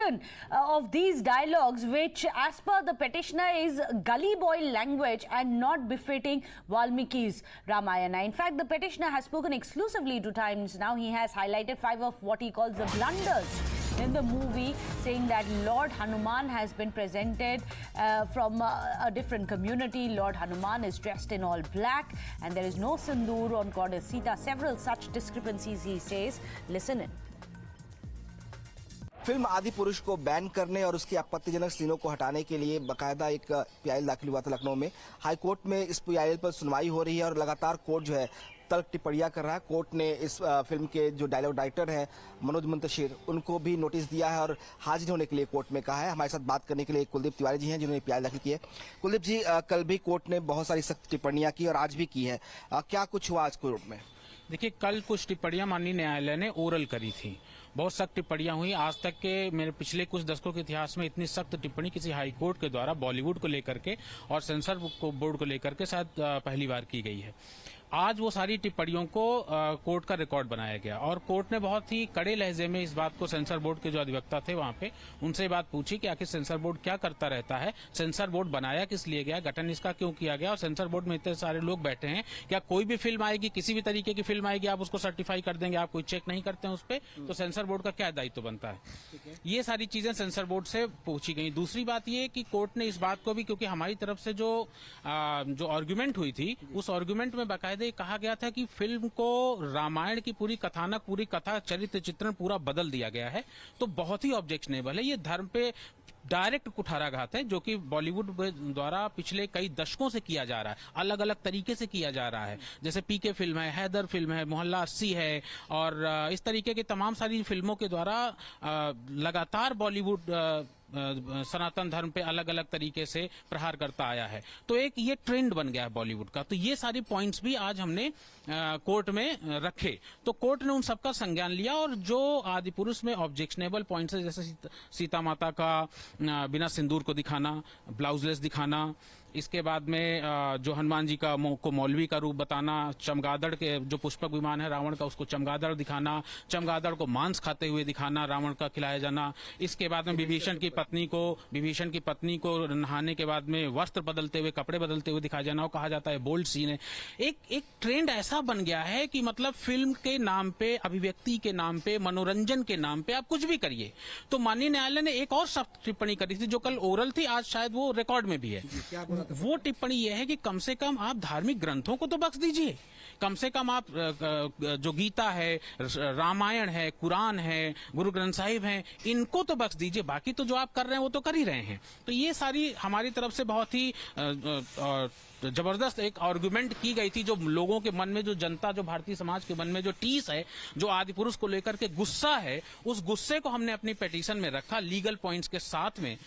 certain of these dialogues which, as per the petitioner, is gully boy language and not befitting Valmiki's Ramayana. In fact, the petitioner has spoken exclusively to Times Now. He has highlighted 5 of what he calls the blunders in the movie, saying that Lord Hanuman has been presented from a different community. Lord Hanuman is dressed in all black and there is no sindoor on goddess Sita. Several such discrepancies, he says. Listen in. Film आदि पुरुष को ban करने और उसकी आपत्तिजनक सीनों को हटाने के लिए बकायदा एक पीआईएल दाखिल हुआ था लखनऊ में। हाई कोर्ट में इस पीआईएल पर सुनवाई हो रही है और लगातार कोर्ट जो है तल्ख टिप्पणियां कर रहा है। कोर्ट ने इस फिल्म के जो डायलॉग राइटर हैं मनोज मुंतशिर, उनको भी नोटिस दिया है और हाजिर होने के लिए कोर्ट में कहा है। हमारे साथ बात करने के लिए कुलदीप तिवारी जी हैं जिन्होंने पीआईएल दाखिल की है। कुलदीप जी, कल भी कोर्ट ने बहुत सारी सख्त टिप्पणियां की और आज भी की है, क्या कुछ हुआ आज कोर्ट में? देखिए, कल कुछ टिप्पणियां माननीय न्यायालय ने ओरल करी थी। बहुत सख्त टिप्पणियां हुई। आज तक के मेरे पिछले कुछ दशकों के इतिहास में इतनी सख्त टिप्पणी किसी हाई कोर्ट के द्वारा बॉलीवुड को लेकर के और सेंसर बोर्ड को लेकर के शायद पहली बार की गई है। आज वो सारी टिप्पणियों को कोर्ट का रिकॉर्ड बनाया गया और कोर्ट ने बहुत ही कड़े लहजे में इस बात को सेंसर बोर्ड के जो अधिवक्ता थे वहां पे उनसे बात पूछी कि आखिर सेंसर बोर्ड क्या करता रहता है, सेंसर बोर्ड बनाया किस लिए गया, गठन इसका क्यों किया गया और सेंसर बोर्ड में इतने सारे लोग बैठे हैं, क्या कोई भी फिल्म आएगी, किसी भी तरीके की फिल्म आएगी, आप उसको सर्टिफाई कर देंगे, आप कोई चेक नहीं करते हैं उस पर, तो सेंसर बोर्ड का क्या दायित्व बनता है। ये सारी चीजें सेंसर बोर्ड से पूछी गई। दूसरी बात ये कि कोर्ट ने इस बात को भी, क्योंकि हमारी तरफ से जो आर्ग्यूमेंट हुई थी उस आर्ग्यूमेंट में बाकायदे कहा गया था कि फिल्म को रामायण की पूरी कथानक, पूरी कथा, चरित्र चित्रण पूरा बदल दिया गया है, तो बहुत ही ऑब्जेक्शनेबल है। ये धर्म पे डायरेक्ट कुठाराघात है जो कि बॉलीवुड द्वारा पिछले कई दशकों से किया जा रहा है, अलग अलग तरीके से किया जा रहा है। जैसे पीके फिल्म है, हैदर फिल्म है, मोहल्ला 80 है और इस तरीके की तमाम सारी फिल्मों के द्वारा लगातार बॉलीवुड सनातन धर्म पे अलग अलग तरीके से प्रहार करता आया है। तो एक ये ट्रेंड बन गया है बॉलीवुड का। तो ये सारी पॉइंट्स भी आज हमने कोर्ट में रखे, तो कोर्ट ने उन सबका संज्ञान लिया और जो आदि पुरुष में ऑब्जेक्शनेबल पॉइंट्स है, जैसे सीता माता का बिना सिंदूर को दिखाना, ब्लाउजलेस दिखाना, इसके बाद में जो हनुमान जी का को मौलवी का रूप बताना, चमगादड़ के जो पुष्पक विमान है रावण का उसको चमगादड़ दिखाना, चमगादड़ को मांस खाते हुए दिखाना, रावण का खिलाया जाना। इसके बाद में विभीषण की पत्नी को नहाने के बाद में वस्त्र बदलते हुए, कपड़े बदलते हुए दिखाया जाना, वो कहा जाता है बोल्ड सीन है। एक ट्रेंड ऐसा बन गया है कि मतलब फिल्म के नाम पे, अभिव्यक्ति के नाम पे, मनोरंजन के नाम पे आप कुछ भी करिए। तो माननीय न्यायालय ने एक और सख्त टिप्पणी करी थी जो कल ओरल थी, आज शायद वो रिकॉर्ड में भी है। वो टिप्पणी यह है कि कम से कम आप धार्मिक ग्रंथों को तो बख्श दीजिए, कम से कम आप जो गीता है, रामायण है, कुरान है, गुरु ग्रंथ साहिब हैं, इनको तो बख्श दीजिए। बाकी तो जो आप कर रहे हैं वो तो कर ही रहे हैं। तो ये सारी हमारी तरफ से बहुत ही जबरदस्त एक आर्गुमेंट की गई थी। जो लोगों के मन में, जो जनता, जो भारतीय समाज के मन में जो टीस है, जो आदि पुरुष को लेकर के गुस्सा है, उस गुस्से को हमने अपनी पिटीशन में रखा लीगल पॉइंट्स के साथ में।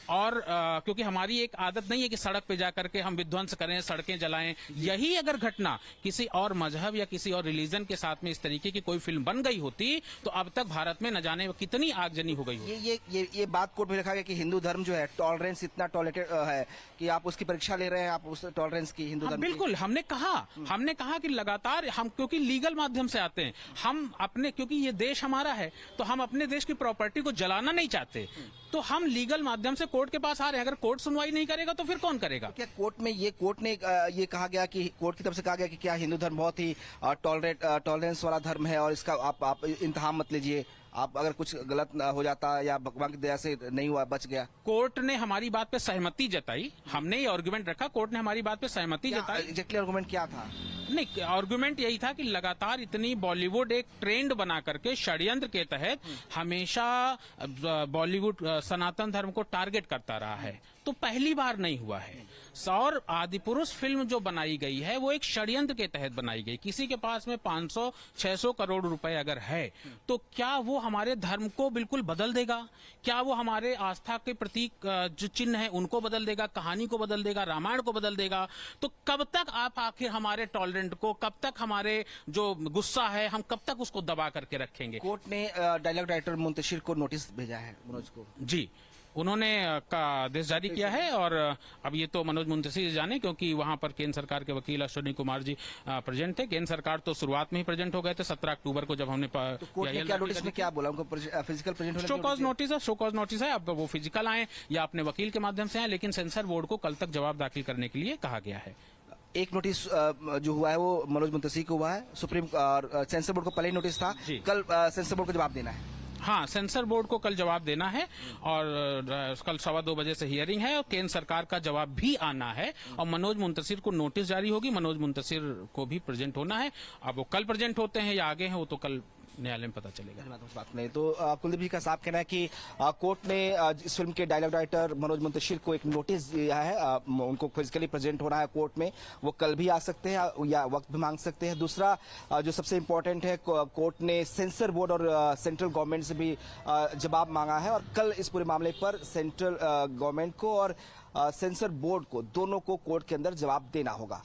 और क्योंकि हमारी एक आदत नहीं है कि सड़क पे जाकर के हम विध्वंस करें, सड़कें जलाएं। यही अगर घटना किसी और मजहब या किसी और रिलीजन के साथ में इस तरीके की कोई फिल्म बन गई होती तो अब तक भारत में न जाने कितनी आगजनी हो गई होती। ये बात कोर्ट में लिखा गया कि हिंदू धर्म जो है टॉलरेंस इतना टॉलरेटेड है कि आप उसकी परीक्षा ले रहे हैं, आप उस टॉलरेंस की हिंदू धर्म। बिल्कुल, हमने कहा कि लगातार हम, क्योंकि लीगल माध्यम से आते हैं, हम अपने, क्योंकि ये देश हमारा है तो हम अपने देश की प्रॉपर्टी को जलाना नहीं चाहते, तो हम लीगल माध्यम से कोर्ट के पास आ रहे हैं। अगर कोर्ट सुनवाई नहीं करेगा तो फिर कौन करेगा? क्या कोर्ट में कोर्ट ने ये कहा गया कि कोर्ट की तरफ से कहा गया कि क्या हिंदू धर्म बहुत ही टॉलरेंस वाला धर्म है और इसका आप इंतहाम मत लीजिए, आप अगर कुछ गलत हो जाता या भगवान की दया से नहीं हुआ, बच गया। कोर्ट ने हमारी बात पे सहमति जताई, हमने ये आर्गुमेंट रखा, कोर्ट ने हमारी बात पे सहमति जताई। एग्जैक्टली आर्गुमेंट क्या था? नहीं, आर्गुमेंट यही था कि लगातार इतनी बॉलीवुड एक ट्रेंड बना करके षड्यंत्र के तहत हमेशा बॉलीवुड सनातन धर्म को टारगेट करता रहा है, तो पहली बार नहीं हुआ है। और आदि पुरुष फिल्म जो बनाई गई है वो एक षड्यंत्र के तहत बनाई गई। किसी के पास में 500-600 करोड़ रुपए अगर है तो क्या वो हमारे धर्म को बिल्कुल बदल देगा? क्या वो हमारे आस्था के प्रतीक जो चिन्ह है उनको बदल देगा, कहानी को बदल देगा, रामायण को बदल देगा? तो कब तक आप आखिर हमारे टॉलरेंट को, कब तक हमारे जो गुस्सा है, हम कब तक उसको दबा करके रखेंगे? कोर्ट ने डायलॉग राइटर मुंतशिर को नोटिस भेजा है, मनोज को। जी, उन्होंने का आदेश जारी किया है और अब ये तो मनोज मुंतशिर जाने, क्योंकि वहां पर केंद्र सरकार के वकील अश्विनी कुमार जी प्रेजेंट थे। केंद्र सरकार तो शुरुआत में ही प्रेजेंट हो गए थे 17 अक्टूबर को, जब हमने कोर्ट ने क्या नोटिस में क्या बोला उनको? फिजिकल प्रेजेंट होने शो कॉज नोटिस है, शो कॉज नोटिस है। अब वो फिजिकल आए या अपने वकील के माध्यम से आए, लेकिन सेंसर बोर्ड को कल तक जवाब दाखिल करने के लिए कहा गया है। एक नोटिस जो हुआ है वो मनोज मुंतशिर को हुआ है, सुप्रीम और सेंसर बोर्ड को पहले ही नोटिस था, कल सेंसर बोर्ड को जवाब देना है। हाँ, सेंसर बोर्ड को कल जवाब देना है और कल 2:15 बजे से हियरिंग है और केंद्र सरकार का जवाब भी आना है और मनोज मुंतशिर को नोटिस जारी होगी, मनोज मुंतशिर को भी प्रेजेंट होना है। अब वो कल प्रेजेंट होते हैं या आगे हैं वो तो कल न्यायालय में पता चलेगा। बात नहीं तो कुलदीप जी का साफ कहना है कि कोर्ट ने इस फिल्म के डायलॉग राइटर मनोज मुंतशिर को एक नोटिस दिया है, उनको फिजिकली प्रेजेंट होना है कोर्ट में, वो कल भी आ सकते हैं या वक्त भी मांग सकते हैं। दूसरा जो सबसे इम्पोर्टेंट है, कोर्ट ने सेंसर बोर्ड और सेंट्रल गवर्नमेंट से भी जवाब मांगा है और कल इस पूरे मामले पर सेंट्रल गवर्नमेंट को और सेंसर बोर्ड को, दोनों को कोर्ट के अंदर जवाब देना होगा।